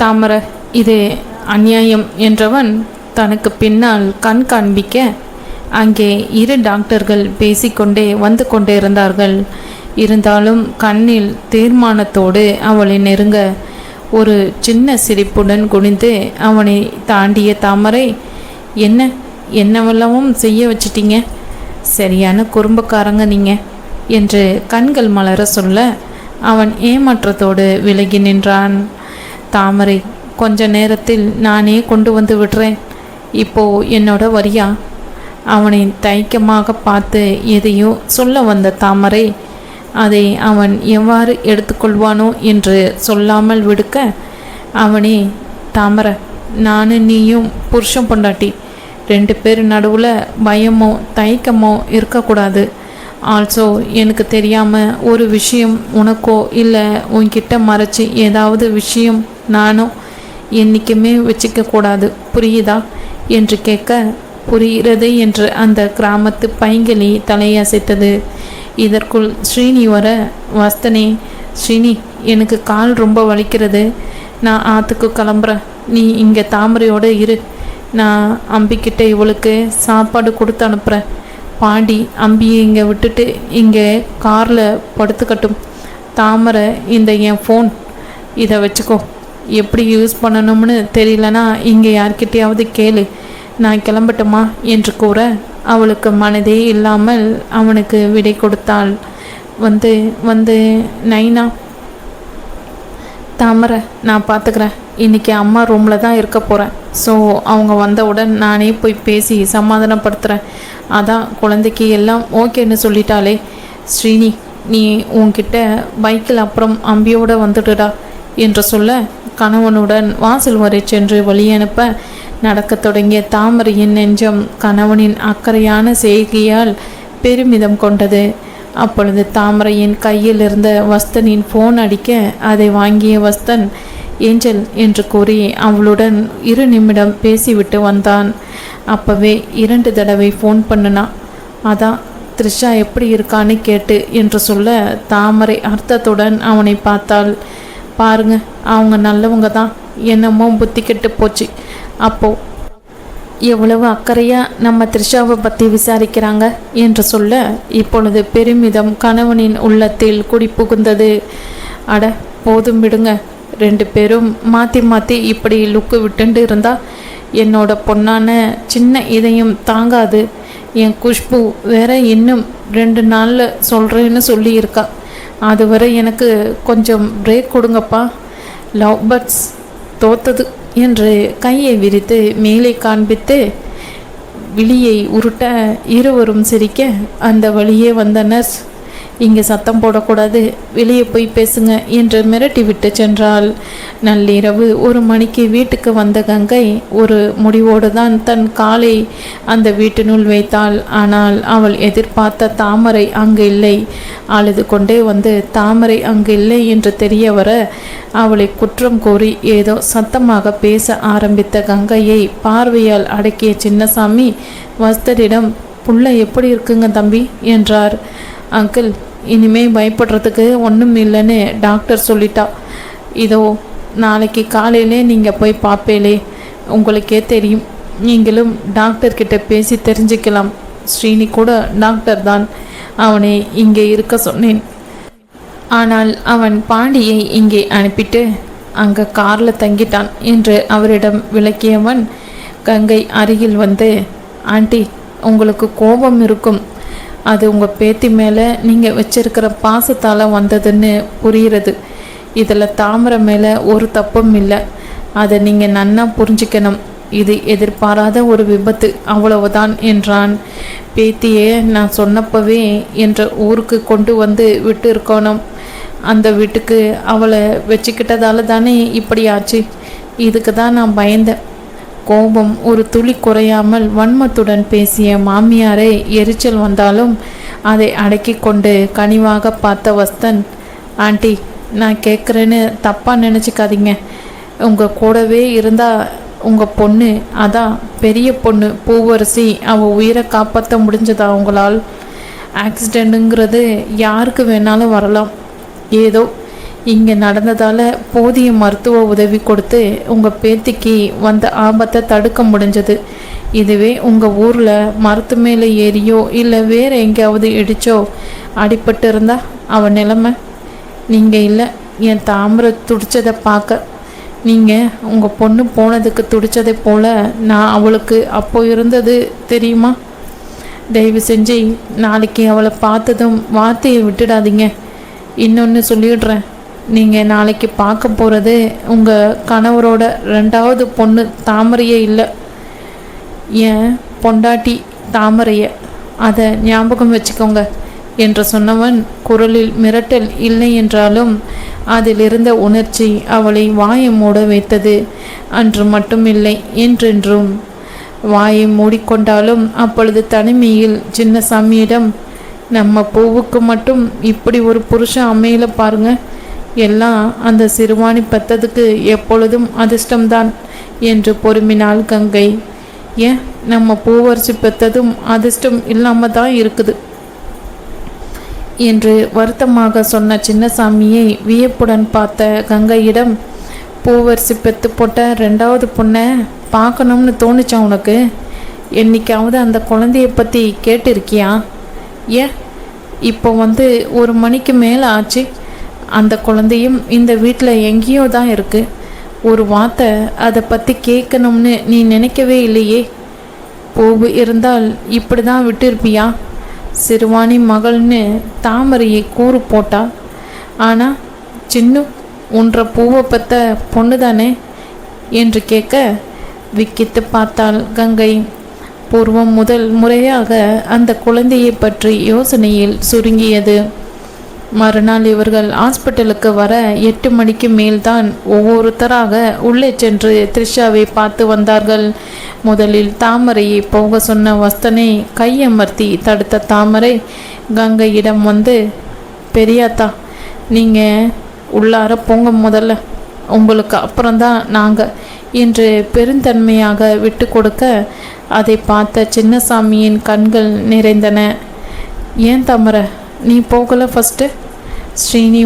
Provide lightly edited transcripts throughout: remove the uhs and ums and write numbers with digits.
தாமரை, இது அநியாயம் என்றவன் தனக்கு பின்னால் கண் காண்பிக்க அங்கே இரு டாக்டர்கள் பேசிக்கொண்டே வந்து கொண்டே இருந்தார்கள். இருந்தாலும் கண்ணில் தீர்மானத்தோடு அவளை நெருங்க ஒரு சின்ன சிரிப்புடன் குனிந்து அவனை தாண்டிய தாமரை, என்னவெல்லாமும் செய்ய வச்சிட்டீங்க, சரியான குறும்புக்காரங்க நீங்கள் என்று கண்கள் மலர சொல்ல அவன் ஏமாற்றத்தோடு விலகி நின்றான். தாமரை, கொஞ்ச நேரத்தில் நானே கொண்டு வந்து விடுறேன், இப்போ என்னோட வரியா? அவனை தயக்கமாக பார்த்து எதையோ சொல்ல வந்த தாமரை அதை அவன் எவ்வாறு எடுத்துக்கொள்வானோ என்று சொல்லாமல் விடுக்க அவனே, தாமரை, நானும் நீயும் புருஷன் பொண்டாட்டி, 2 பேர் நடுவில் பயமோ தயக்கமோ இருக்கக்கூடாது. ஆல்சோ எனக்கு தெரியாமல் ஒரு விஷயம் உனக்கோ இல்லை உன்கிட்ட மறைச்சி ஏதாவது விஷயம் நானோ என்றைக்குமே வச்சிக்கக்கூடாது, புரியுதா என்று கேட்க, புரிகிறது என்று அந்த கிராமத்து பைங்கிளி தலையசைத்தது. இதற்குள் ஸ்ரீனி வர, வஸ்தனே, ஸ்ரீனி, எனக்கு கால் ரொம்ப வலிக்கிறது, நான் ஆற்றுக்கு கிளம்புறேன், நீ இங்கே தாமரையோடு இரு, நான் அம்பிக்கிட்ட இவளுக்கு சாப்பாடு கொடுத்து அனுப்புகிறேன். பாண்டி அம்பியை இங்கே விட்டுட்டு இங்கே காரில் படுத்துக்கட்டும். தாமரை, இந்த என் ஃபோன், இதை வச்சுக்கோ, எப்படி யூஸ் பண்ணணும்னு தெரியலனா இங்கே யார்கிட்டையாவது கேளு, நான் கிளம்பட்டுமா என்று கூற அவளுக்கு மனதே இல்லாமல் அவனுக்கு விடை கொடுத்தாள். வந்து நைனா, தாமரை, நான் பார்த்துக்கிறேன், இன்றைக்கி அம்மா ரூமில் தான் இருக்க போகிறேன். ஸோ அவங்க வந்தவுடன் நானே போய் பேசி சமாதானப்படுத்துகிறேன். அதான் குழந்தைக்கு எல்லாம் ஓகேன்னு சொல்லிட்டாலே. ஸ்ரீனி, நீ உன்கிட்ட பைக்கில் அப்புறம் அம்பியோடு வந்துடுடா என்று சொல்ல கணவனுடன் வாசல் வரை சென்று வழியனுப்ப நடக்கத் தொடங்கிய தாமரையின் நெஞ்சம் கணவனின் அக்கறையான செய்கையால் பெருமிதம் கொண்டது. அப்பொழுது தாமரையின் கையில் இருந்த வஸ்தனின் ஃபோன் அடிக்க அதை வாங்கிய வஸ்தன், ஏஞ்சல் என்று கூறி அவளுடன் 2 நிமிடம் பேசிவிட்டு வந்தான். அப்போவே 2 தடவை ஃபோன் பண்ணுனா. அதான் த்ரிஷா எப்படி இருக்கான்னு கேட்டு என்று சொல்ல தாமரை அர்த்தத்துடன் அவனை பார்த்தாள். பாருங்க, அவங்க நல்லவங்க தான், என்னமோ புத்தி கெட்டு போச்சு. அப்போது எவ்வளவு அக்கறையாக நம்ம த்ரிஷாவை பற்றி விசாரிக்கிறாங்க என்று சொல்ல இப்பொழுது பெருமிதம் கணவனின் உள்ளத்தில் குடி புகுந்தது. அட போதும் விடுங்க, 2 பேரும் மாற்றி மாற்றி இப்படி லுக்கு விட்டுண்டு இருந்தால் என்னோட பொண்ணான சின்ன இதயம் தாங்காது. என் குஷ்பு வேற இன்னும் 2 நாளில் சொல்கிறேன்னு சொல்லியிருக்கா. அதுவரை எனக்கு கொஞ்சம் பிரேக் கொடுங்கப்பா. லவ் பர்ட்ஸ் தோத்தது என்று கையை விரித்து மேலே காண்பித்து விழியை உருட்ட இருவரும் சிரிக்க அந்த வழியே வந்த நர்ஸ், இங்கே சத்தம் போடக்கூடாது, வெளியே போய் பேசுங்க என்று மிரட்டி விட்டு சென்றாள். நள்ளிரவு 1 மணிக்கு வீட்டுக்கு வந்த கங்கை ஒரு முடிவோடு தான் தன் காலை அந்த வீட்டினுள் வைத்தாள். ஆனால் அவள் எதிர்பார்த்த தாமரை அங்கு இல்லை. அழுது கொண்டே வந்து தாமரை அங்கு இல்லை என்று தெரிய வர அவளை குற்றம் கூறி ஏதோ சத்தமாக பேச ஆரம்பித்த கங்கையை பார்வையால் அடக்கிய சின்னசாமி வஸ்தரிடம், புள்ள எப்படி இருக்குங்க தம்பி என்றார். அங்கிள், இனிமே பயப்படுறதுக்கு ஒன்றும் இல்லைன்னு டாக்டர் சொல்லிட்டா. இதோ நாளைக்கு காலையிலே நீங்கள் போய் பார்ப்பேலே, உங்களுக்கே தெரியும். நீங்களும் டாக்டர்கிட்ட பேசி தெரிஞ்சுக்கலாம். ஸ்ரீனி கூட டாக்டர் தான், அவனை இங்கே இருக்க சொன்னேன். ஆனால் அவன் பாண்டியை இங்கே அனுப்பிட்டு அங்கே காரில் தங்கிட்டான் என்று அவரிடம் விளக்கியவன் கங்கை அருகில் வந்து, ஆண்டி, உங்களுக்கு கோபம் இருக்கும், அது உங்கள் பேத்தி மேலே நீங்கள் வச்சிருக்கிற பாசத்தால் வந்ததுன்னு புரிகிறது. இதில் தாமரை மேலே ஒரு தப்பும் இல்லை, அதை நீங்கள் நன்னா புரிஞ்சுக்கணும். இது எதிர்பாராத ஒரு விபத்து, அவ்வளவுதான் என்றான். பேத்தியே நான் சொன்னப்பவே என்ற ஊருக்கு கொண்டு வந்து விட்டு இருக்கணும். அந்த வீட்டுக்கு அவளை வச்சுக்கிட்டதால தானே இப்படி ஆச்சு. இதுக்கு தான் நான் பயந்தேன். கோபம் ஒரு துளி குறையாமல் வன்மத்துடன் பேசிய மாமியாரை எரிச்சல் வந்தாலும் அதை அடக்கி கொண்டு கனிவாக பார்த்த வஸ்தன், ஆண்டி, நான் கேட்குறேன்னு தப்பாக நினச்சிக்காதீங்க. உங்கள் கூடவே இருந்தால் உங்கள் பொண்ணு, அதான் பெரிய பொண்ணு பூவரசி, அவள் உயிரை காப்பாற்ற முடிஞ்சதா உங்களால்? ஆக்சிடெண்ட்டுங்கிறது யாருக்கு வேணாலும் வரலாம். ஏதோ இங்கே நடந்ததால் போதிய மருத்துவ உதவி கொடுத்து உங்கள் பேத்திக்கு வந்த ஆபத்தை தடுக்க முடிஞ்சது. இதுவே உங்கள் ஊரில் மரத்து மேலே ஏறியோ இல்லை வேறு எங்கேயாவது இடிச்சோ அடிபட்டு இருந்தா அவன் நிலைமை. நீங்கள் இல்லை, என் தாமரை துடிச்சதை பார்க்க நீங்கள் உங்கள் பொண்ணு போனதுக்கு துடிச்சதை போல் நான் அவளுக்கு அப்போ இருந்தது தெரியுமா? தயவு செஞ்சு நாளைக்கு அவளை பார்த்ததும் வார்த்தையை விட்டுடாதீங்க. இன்னொன்று சொல்லிடுறேன், நீங்கள் நாளைக்கு பார்க்க போகிறது உங்கள் கணவரோட 2வது பொண்ணு தாமரையே இல்லை, என் பொண்டாட்டி தாமரைய. அதை ஞாபகம் வச்சுக்கோங்க என்று சொன்னவன் குரலில் மிரட்டல் இல்லை என்றாலும் அதில் இருந்த உணர்ச்சி அவளை வாயை மூட வைத்தது. அன்று மட்டுமில்லை, என்றென்றும். வாயை மூடிக்கொண்டாலும் அப்பொழுது தனிமையில் சின்னசாமியிடம், நம்ம பூவுக்கு மட்டும் இப்படி ஒரு புருஷன் அமையல பாருங்க, எல்லாம் அந்த சிறுவாணி பெத்ததுக்கு எப்பொழுதும் அதிர்ஷ்டம்தான் என்று பொறுமினாள் கங்கை. ஏன் நம்ம பூவரசி பெத்ததும் அதிர்ஷ்டம் இல்லாமல் தான் இருக்குது என்று வருத்தமாக சொன்ன சின்னசாமியை வியப்புடன் பார்த்த கங்கையிடம், பூவரசி பெத்து போட்ட 2வது பொண்ணை பார்க்கணும்னு தோணுச்சா உனக்கு? என்னைக்காவது அந்த குழந்தைய பற்றி கேட்டிருக்கியா? ஏன் இப்போ 1 மணிக்கு மேலே ஆச்சு, அந்த குழந்தையும் இந்த வீட்டில் எங்கேயோ தான் இருக்குது. ஒரு வார்த்தை அதை பற்றி கேட்கணும்னு நீ நினைக்கவே இல்லையே. பூவு இருந்தால் இப்படி தான் விட்டுருப்பியா? சிறுவாணி மகள்னு தாமரையை கூறு போட்டா. ஆனால் சின்ன ஒன்ற பூவை பெற்ற பொண்ணு தானே என்று கேட்க விக்கித்து பார்த்தாள் கங்கை. பூர்வம் முதல் முறையாக அந்த குழந்தையை பற்றி யோசனையில் சுருங்கியது. மறுநாள் இவர்கள் ஹாஸ்பிட்டலுக்கு வர 8 மணிக்கு மேல்தான் ஒவ்வொருத்தராக உள்ளே சென்று த்ரிஷாவை பார்த்து வந்தார்கள். முதலில் தாமரையை போக சொன்ன வஸ்தனை கையமர்த்தி தடுத்த தாமரை கங்கையிடம் வந்து, பெரியாத்தா நீங்கள் உள்ளார போங்க, முதல்ல உங்களுக்கு அப்புறம்தான் நாங்கள் என்று பெருந்தன்மையாக விட்டு கொடுக்க அதை பார்த்த சின்னசாமியின் கண்கள் நிறைந்தன. ஏன் தாமரை நீ போகல ஃபஸ்ட்டு? ஸ்ரீனி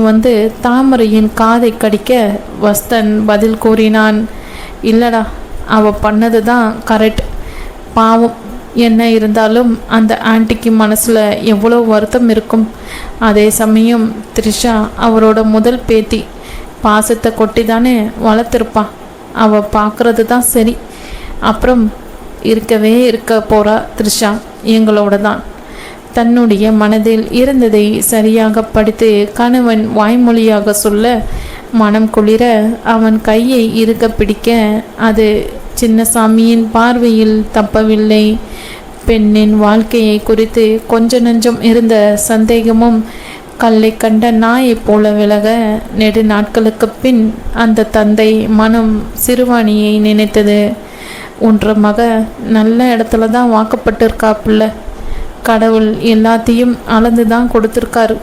தாமரையின் காதை கடிக்க வஸ்தன் பதில் கூறினான். இல்லடா, அவள் பண்ணது தான் கரெக்ட். பாவம், என்ன இருந்தாலும் அந்த ஆண்டிக்கு மனசில் எவ்வளோ வருத்தம் இருக்கும். அதே சமயம் த்ரிஷா அவரோட முதல் பேத்தி, பாசத்தை கொட்டி தானே வளர்த்துருப்பா. அவள் பார்க்குறது தான் சரி. அப்புறம் இருக்கவே இருக்க போகிறா த்ரிஷா எங்களோட தான். தன்னுடைய மனதில் இருந்ததை சரியாக படித்து கணவன் வாய்மொழியாக சொல்ல மனம் குளிர அவன் கையை இறுக பிடிக்க அது சின்னசாமியின் பார்வையில் தப்பவில்லை. பெண்ணின் வாழ்க்கையை குறித்து கொஞ்ச நஞ்சம் இருந்த சந்தேகமும் கல்லை கண்ட நாயை போல விலக நெடு நாட்களுக்கு பின் அந்த தந்தை மனம் சிறுவாணியை நினைத்தது. ஒன்ற மக நல்ல இடத்துல தான் வாக்கப்பட்டிருக்கா பிள்ளை. கடவுள் எல்லாத்தையும் அளந்து தான் கொடுத்துருக்காரு.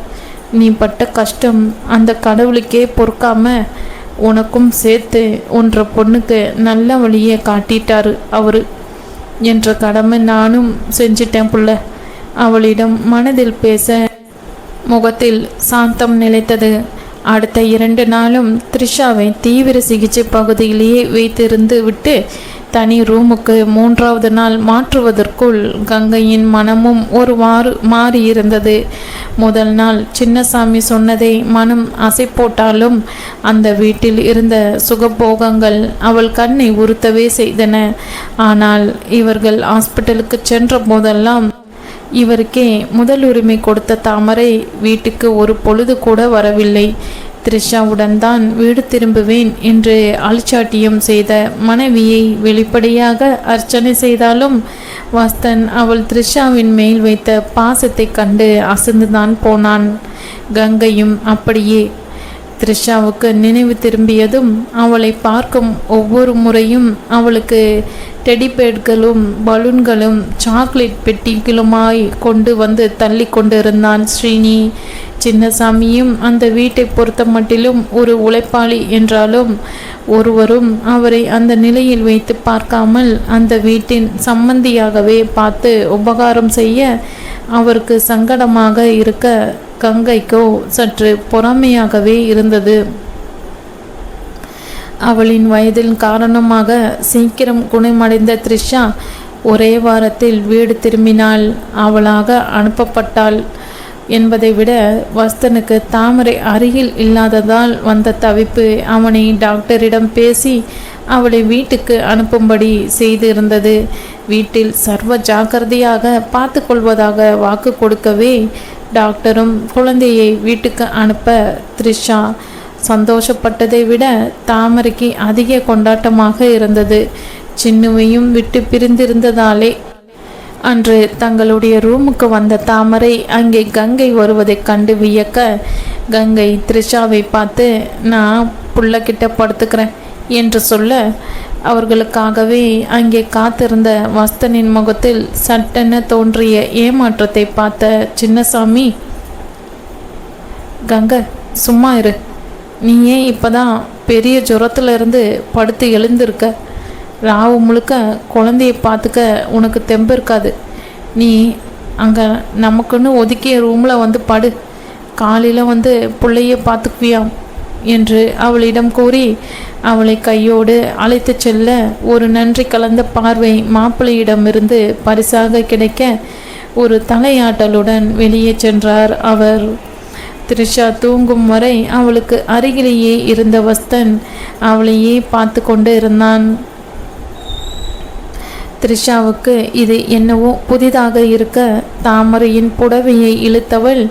நீ பட்ட கஷ்டம் அந்த கடவுளுக்கே பொறுக்காம உனக்கும் சேர்த்து ஒன்ற பொண்ணுக்கு நல்ல வழியை காட்டிட்டாரு அவரு என்ற கடமை நானும் செஞ்சிட்டேன் புள்ள. அவளிடம் மனதில் பேச முகத்தில் சாந்தம் நிலைத்தது. அடுத்த 2 நாளும் த்ரிஷாவை தீவிர சிகிச்சை பகுதியிலேயே வைத்திருந்து விட்டு தனி ரூமுக்கு 3வது நாள் மாற்றுவதற்குள் கங்கையின் மனமும் ஒருவாறு மாறியிருந்தது. முதல் நாள் சின்னசாமி சொன்னதை மனம் அசை போட்டாலும் அந்த வீட்டில் இருந்த சுகபோகங்கள் அவள் கண்ணை உறுத்தவே செய்தன. ஆனால் இவர்கள் ஹாஸ்பிட்டலுக்கு சென்ற போதெல்லாம் இவருக்கே முதல் உரிமை கொடுத்த தாமரை வீட்டுக்கு ஒரு பொழுது கூட வரவில்லை. த்ரிஷாவுடன் தான் வீடு திரும்புவேன் என்று அழிச்சாட்டியம் செய்த மனைவியை வெளிப்படையாக அர்ச்சனை செய்தாலும் வஸ்தன் அவள் த்ரிஷாவின் மேல் வைத்த பாசத்தை கண்டு அசந்துதான் போனான். கங்கையும் அப்படியே. த்ரிஷாவுக்கு நினைவு திரும்பியதும் அவளை பார்க்கும் ஒவ்வொரு முறையும் அவளுக்கு டெடிபேட்களும் பலூன்களும் சாக்லேட் பெட்டிகளுமாய் கொண்டு வந்து தள்ளி கொண்டிருந்தான் ஸ்ரீனி. சின்னசாமியும் அந்த வீட்டை பொறுத்த மட்டிலும் ஒரு உழைப்பாளி என்றாலும் ஒருவரும் அவரை அந்த நிலையில் வைத்து பார்க்காமல் அந்த வீட்டின் சம்பந்தியாகவே பார்த்து உபகாரம் செய்ய அவருக்கு சங்கடமாக இருக்க கங்கைக்கோ சற்று பொறாமையாகவே இருந்தது. அவளின் வயதின் காரணமாக சீக்கிரம் குணமடைந்த த்ரிஷா ஒரே வாரத்தில் வீடு திரும்பினாள். அவளாக அனுப்பப்பட்டாள் என்பதை விட வஸ்தனுக்கு தாமரை அருகில் இல்லாததால் வந்த தவிப்பு அவனை டாக்டரிடம் பேசி அவளை வீட்டுக்கு அனுப்பும்படி செய்திருந்தது. வீட்டில் சர்வ ஜாக்கிரதையாக பார்த்து கொள்வதாக வாக்கு கொடுக்கவே டாக்டரும் குழந்தையை வீட்டுக்கு அனுப்ப த்ரிஷா சந்தோஷப்பட்டதை விட தாமரைக்கு அதிக கொண்டாட்டமாக இருந்தது. சின்னுவையும் விட்டு பிரிந்திருந்ததாலே அன்று தங்களுடைய ரூமுக்கு வந்த தாமரை அங்கே கங்கை வருவதைக் கண்டு வியக்க, கங்கை த்ரிஷாவை பார்த்து நான் புள்ளக்கிட்ட படுத்துக்கிறேன் என்று சொல்ல, அவர்களுக்காகவே அங்கே காத்திருந்த வஸ்தனின் முகத்தில் சட்டென தோன்றிய ஏமாற்றத்தை பார்த்த சின்னசாமி, கங்கை சும்மா இரு, நீயே இப்போதான் பெரிய ஜுரத்துல இருந்து படுத்து எழுந்திருக்க, ராவு முழுக்க குழந்தைய பார்த்துக்க உனக்கு தெம்பு இருக்காது. நீ அங்கே நமக்குன்னு ஒதுக்கிய ரூமில் வந்து படு, காலையில் வந்து பிள்ளைய பார்த்துக்குவியாம் என்று அவளிடம் கூறி அவளை கையோடு அழைத்து செல்ல, ஒரு நன்றி கலந்த பார்வை மாப்பிள்ளையிடமிருந்து பரிசாக கிடைக்க ஒரு தலையாட்டலுடன் வெளியே சென்றார் அவர். த்ரிஷா தூங்கும் வரை அவளுக்கு அருகிலேயே இருந்த வஸ்தன் அவளையே பார்த்து கொண்டு இருந்தான். த்ரிஷாவுக்கு இது என்னவோ புதிதாக இருக்க தாமரையின் புடவையை இழுத்தவள்,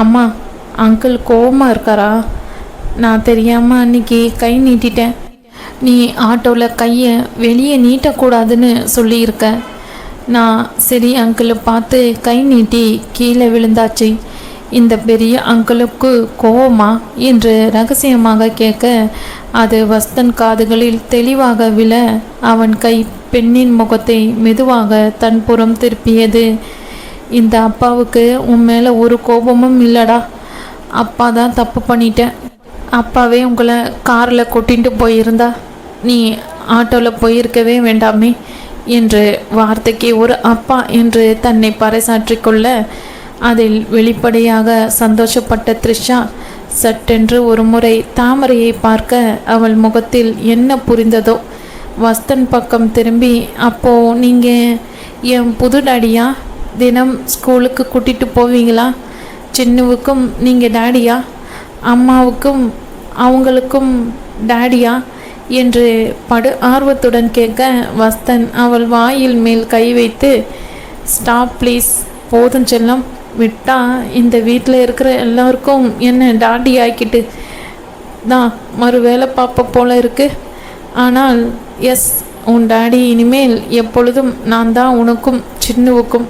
அம்மா அங்கிள் கோவமாக இருக்காரா? நான் தெரியாமல் அன்னைக்கு கை நீட்டிட்டேன். நீ ஆட்டோவில் கையை வெளியே நீட்டக்கூடாதுன்னு சொல்லியிருக்க. நான் சரி அங்கிளை பார்த்து கை நீட்டி கீழே விழுந்தாச்சு. இந்த பெரிய அங்கிளுக்கு கோவமா என்று ரகசியமாக கேட்க, அது வஸ்தன் காதுகளில் தெளிவாக விழ அவன் கை பெண்ணின் முகத்தை மெதுவாக தன்புறம் திருப்பியது. இந்த அப்பாவுக்கு உன் மேலே ஒரு கோபமும் இல்லடா. அப்பா தான் தப்பு பண்ணிட்டேன். அப்பாவே உங்களை காரில் கூட்டிகிட்டு போயிருந்தா நீ ஆட்டோவில் போயிருக்கவே வேண்டாமே என்று வார்த்தைக்கு ஒரு அப்பா என்று தன்னை பறைசாற்றிக்கொள்ள, அதில் வெளிப்படையாக சந்தோஷப்பட்ட த்ரிஷா சட்டென்று ஒரு முறை தாமரையை பார்க்க அவள் முகத்தில் என்ன புரிந்ததோ வஸ்தன் பக்கம் திரும்பி, அப்போது நீங்கள் என் புது டாடியா? தினம் ஸ்கூலுக்கு கூட்டிகிட்டு போவீங்களா? சின்னுவுக்கும் நீங்கள் டாடியா? அம்மாவுக்கும் அவங்களுக்கும் டாடியா என்று படு ஆர்வத்துடன் கேட்க, வஸ்தன் அவள் வாயில் மேல் கை வைத்து, ஸ்டாப் ப்ளீஸ், போதும் செல்லம், விட்டா இந்த வீட்டில் இருக்கிற எல்லாருக்கும் என்ன டாடி ஆக்கிட்டு தான் மறு வேலை பார்ப்ப போல இருக்கு. ஆனால் எஸ், உன் டாடி இனிமேல் எப்பொழுதும் நான் தான் உனக்கும் சின்னுவுக்கும்,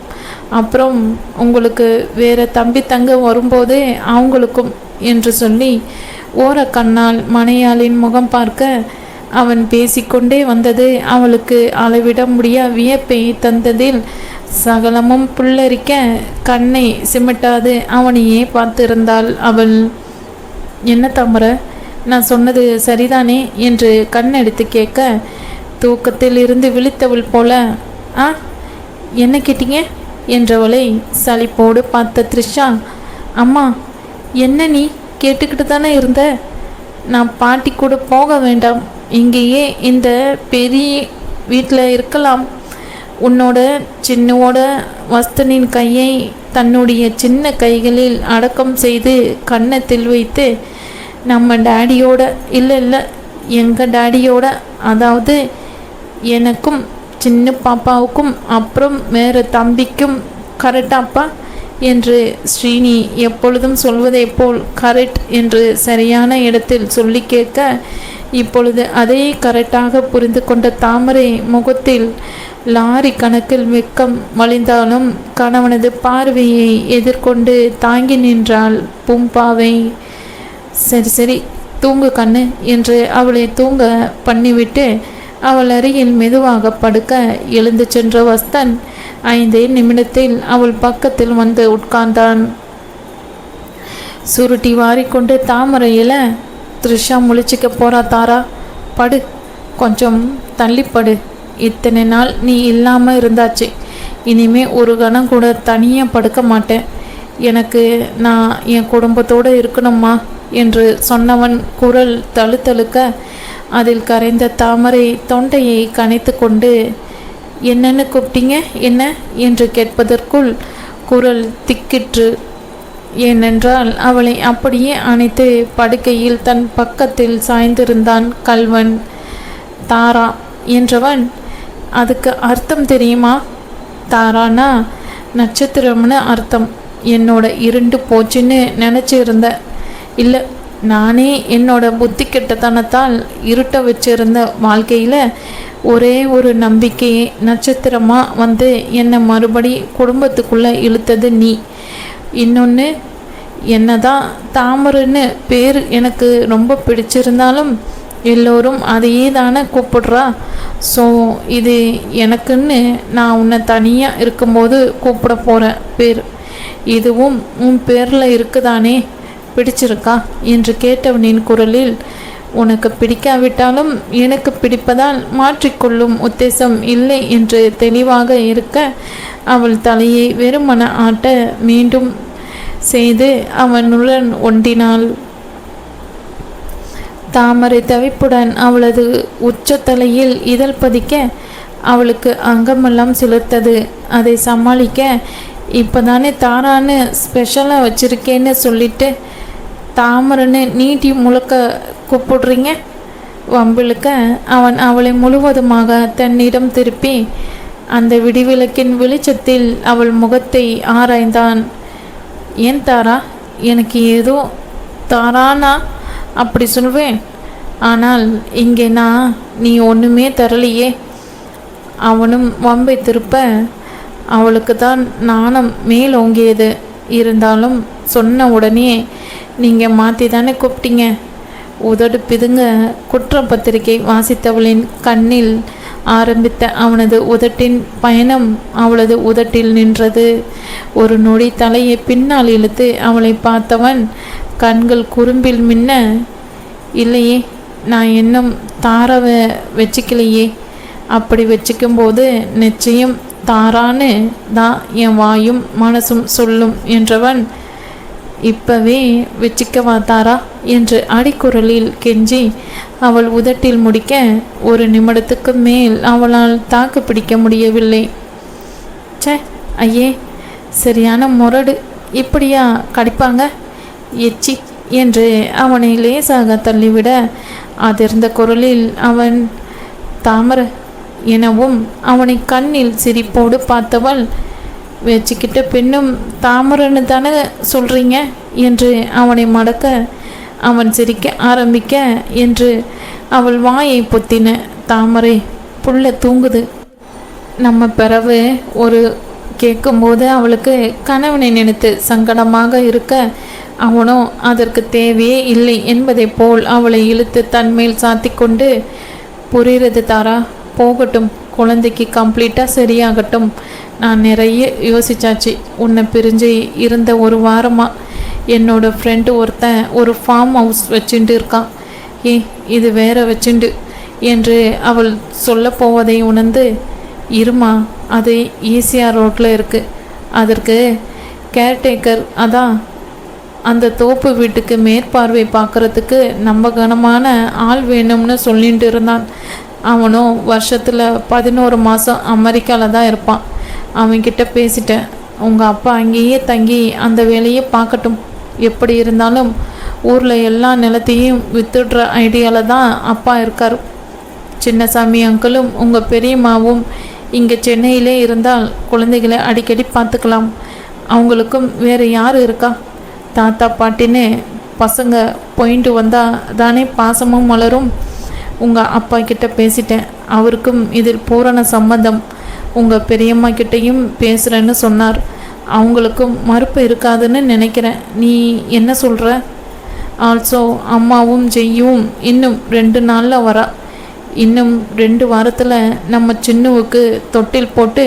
அப்புறம் உங்களுக்கு வேறு தம்பி தங்க வரும்போதே அவங்களுக்கும் என்று சொல்லி ஓர கண்ணால் மனையாளின் முகம் பார்க்க, அவன் பேசிக்கொண்டே வந்தது அவளுக்கு அளவிட முடிய வியப்பை தந்ததில் சகலமும் புல்லரிக்க கண்ணை சிமிட்டாது அவனையே பார்த்திருந்தாள் அவள். என்ன தாமரை, நான் சொன்னது சரிதானே என்று கண்ணெடுத்து கேட்க, தூக்கத்தில் இருந்து விழித்தவள் போல, என்ன கேட்டீங்க என்றவளை சலிப்போடு பார்த்த த்ரிஷா, அம்மா என்ன நீ கேட்டுக்கிட்டு தானே இருந்த? நான் பாட்டி கூட போக வேண்டாம், இங்கேயே இந்த பெரிய வீட்டில் இருக்கலாம். உன்னோட சின்னவோட வஸ்தனின் கையை தன்னுடைய சின்ன கைகளில் அடக்கம் செய்து கன்னத்தில் வைத்து, நம்ம டாடியோட இல்லை எங்கள் டாடியோட, அதாவது எனக்கும் சின்ன பாப்பாவுக்கும் அப்புறம் வேறு தம்பிக்கும் கரெக்டாப்பா என்று ஸ்ரீனி எப்பொழுதும் சொல்வதை போல் கரெக்ட் என்று சரியான இடத்தில் சொல்லி கேட்க, இப்பொழுது அதே கரெக்டாக புரிந்து கொண்ட தாமரை முகத்தில் லாரி கணக்கில் வெக்கம் வழிந்தாலும் கணவனது பார்வையை எதிர்கொண்டு தாங்கி நின்றாள் பூம்பாவை. சரி சரி தூங்கு கண்ணு என்று அவளை தூங்க பண்ணிவிட்டு அவள் அருகில் மெதுவாக படுக்க எழுந்து சென்ற வஸ்தன் 5 நிமிடத்தில் அவள் பக்கத்தில் வந்து உட்கார்ந்தான். சுருட்டி வாரிக்கொண்டு தாமரையில், த்ரிஷா முழிச்சிக்க போறா தாரா, படு, கொஞ்சம் தள்ளிப்படு, இத்தனை நாள் நீ இல்லாமல் இருந்தாச்சு, இனிமே ஒரு கணம் கூட தனியாக படுக்க மாட்டேன் எனக்கு நான் என் குடும்பத்தோடு இருக்கணும்மா என்று சொன்னவன் குரல் தழுத்தழுக்க அதில் கரைந்த தாமரை தொண்டையை கனைத்து கொண்டு, என்னன்னு கூப்பிட்டீங்க என்ன என்று கேட்பதற்குள் குரல் திக்கிற்று. ஏனென்றால் அவளை அப்படியே அணைத்து படுக்கையில் தன் பக்கத்தில் சாய்ந்திருந்தான் கல்வன். தாரா என்றவன், அதுக்கு அர்த்தம் தெரியுமா? தாரானா நட்சத்திரம்னு அர்த்தம். என்னோட இருண்டு போச்சுன்னு நினச்சிருந்த. இல்லை, நானே என்னோட புத்தி கெட்டத்தனத்தால் இருட்ட வச்சிருந்த வாழ்க்கையில் ஒரே ஒரு நம்பிக்கையே நட்சத்திரமாக வந்து என்னை மறுபடி குடும்பத்துக்குள்ளே இழுத்தது நீ. இன்னொன்று, என்னதான் தாமரைன்னு பேர் எனக்கு ரொம்ப பிடிச்சிருந்தாலும் எல்லோரும் அதையே தானே கூப்பிடுறா. ஸோ இது எனக்குன்னு நான் உன்னை தனியாக இருக்கும்போது கூப்பிட போகிற பேர். இதுவும் உன் பேரில் இருக்குதானே, பிடிச்சிருக்கா என்று கேட்டவனின் குரலில், உனக்கு பிடிக்காவிட்டாலும் எனக்கு பிடிப்பதால் மாற்றிக்கொள்ளும் உத்தேசம் இல்லை என்று தெளிவாக இருக்க அவள் தலையை வெறுமன ஆட்ட மீண்டும் செய்து அவனுடன் ஒண்டினாள். தாமரை தவிப்புடன் அவளது உச்சத்தலையில் இதழ் பதிக்க அவளுக்கு அங்கமெல்லாம் சிலிர்த்தது. அதை சமாளிக்க, இப்போதானே தாரான்னு ஸ்பெஷலாக வச்சுருக்கேன்னு சொல்லிட்டு தாமரைன்னு நீட்டி முழுக்க கூப்பிடுறீங்க வம்பிழுக்க அவன் அவளை முழுவதுமாக தன்னிடம் திருப்பி அந்த விடிவிளக்கின் வெளிச்சத்தில் அவள் முகத்தை ஆராய்ந்தான். ஏன் தாரா, எனக்கு ஏதோ தாரானா அப்படி சொல்வேன். ஆனால் இங்கே நீ ஒன்றுமே தரலையே. அவனும் வம்பை திருப்ப அவளுக்கு தான் நாணம் மேலோங்கியது. இருந்தாலும் சொன்ன உடனே நீங்கள் மாற்றி தானே கூப்பிட்டீங்க. உதடு பிதுங்க குற்றப்பத்திரிகை வாசித்தவளின் கண்ணில் ஆரம்பித்த அவனது உதட்டின் பயணம் அவளது உதட்டில் நின்றது. ஒரு நொடி தலையை பின்னால் இழுத்து அவளை பார்த்தவன் கண்கள் குறும்பில் மின்ன, இல்லையே, நான் இன்னும் தாராவை வச்சுக்கலையே. அப்படி வச்சுக்கும்போது நிச்சயம் தாரான்னு தான் என் வாயும் மனசும் சொல்லும் என்றவன், இப்பவே வச்சுக்கவா தாரா என்று அடிக்குரலில் கெஞ்சி அவள் உதட்டில் முடிக்க ஒரு நிமிடத்துக்கு மேல் அவளால் தாக்கு பிடிக்க முடியவில்லை. சே ஐயே, சரியான முரடு, இப்படியா கடிப்பாங்க எச்சி என்று அவனை லேசாக தள்ளிவிட அதிர்ந்த குரலில் அவன் தாமரை எனவும் அவனை கண்ணில் சிரிப்போடு பார்த்தவள், வச்சுக்கிட்ட பெண்ணும் தாமரைன்னு தானே சொல்கிறீங்க என்று அவனை மடக்க அவன் சிரிக்க ஆரம்பிக்க என்று அவள் வாயை பொத்தின. தாமரை, புள்ள தூங்குது. நம்ம பிறவு ஒரு கேட்கும்போது அவளுக்கு கணவனை நினைத்து சங்கடமாக இருக்க அவனோ அதற்கு தேவையே இல்லை என்பதை போல் அவளை இழுத்து தன்மேல் சாத்தி கொண்டு, புரிகிறது தாரா, போகட்டும், குழந்தைக்கு கம்ப்ளீட்டாக சரியாகட்டும். நான் நிறைய யோசிச்சாச்சு. உன்னை பிரிஞ்சு இருந்த ஒரு வாரமாக என்னோட ஃப்ரெண்டு ஒருத்தன் ஒரு ஃபார்ம் ஹவுஸ் வச்சுட்டு இருக்கான். இது வேற வச்சுண்டு என்று அவள் சொல்ல போவதை உணர்ந்து, இருமா, அது ஈசிஆர் ரோட்டில் இருக்குது. அதற்கு கேர்டேக்கர், அதான் அந்த தோப்பு வீட்டுக்கு மேற்பார்வை பார்க்குறதுக்கு நம்பகமான ஆள் வேணும்னு சொல்லிட்டு இருந்தான். அவனும் வருஷத்தில் 11 மாதம் அமெரிக்காவில் தான் இருப்பான். அவன்கிட்ட பேசிட்டேன். உங்கள் அப்பா அங்கேயே தங்கி அந்த வேலையை பார்க்கட்டும். எப்படி இருந்தாலும் ஊரில் எல்லா நிலத்தையும் வித்துடுற ஐடியாவில் தான் அப்பா இருக்கார். சின்னசாமி அங்கிளும் உங்கள் பெரியம்மாவும் இங்கே சென்னையிலே இருந்தால் குழந்தைகளை அடிக்கடி பார்த்துக்கலாம். அவங்களுக்கும் வேறு யார் இருக்கா? தாத்தா பாட்டின்னு பசங்க போயிட்டு வந்தால் தானே பாசமும் மலரும். உங்கள் அப்பா கிட்ட பேசிட்டேன். அவருக்கும் இதில் பூரண சம்மதம். உங்கள் பெரியம்மா கிட்டையும் பேசுகிறேன்னு சொன்னார். அவங்களுக்கும் மறுப்பு இருக்காதுன்னு நினைக்கிறேன். நீ என்ன சொல்கிற? ஆல்சோ அம்மாவும் ஜெய்யும் இன்னும் 2 நாளில் வரா. இன்னும் 2 வாரத்தில் நம்ம சின்னுவுக்கு தொட்டில் போட்டு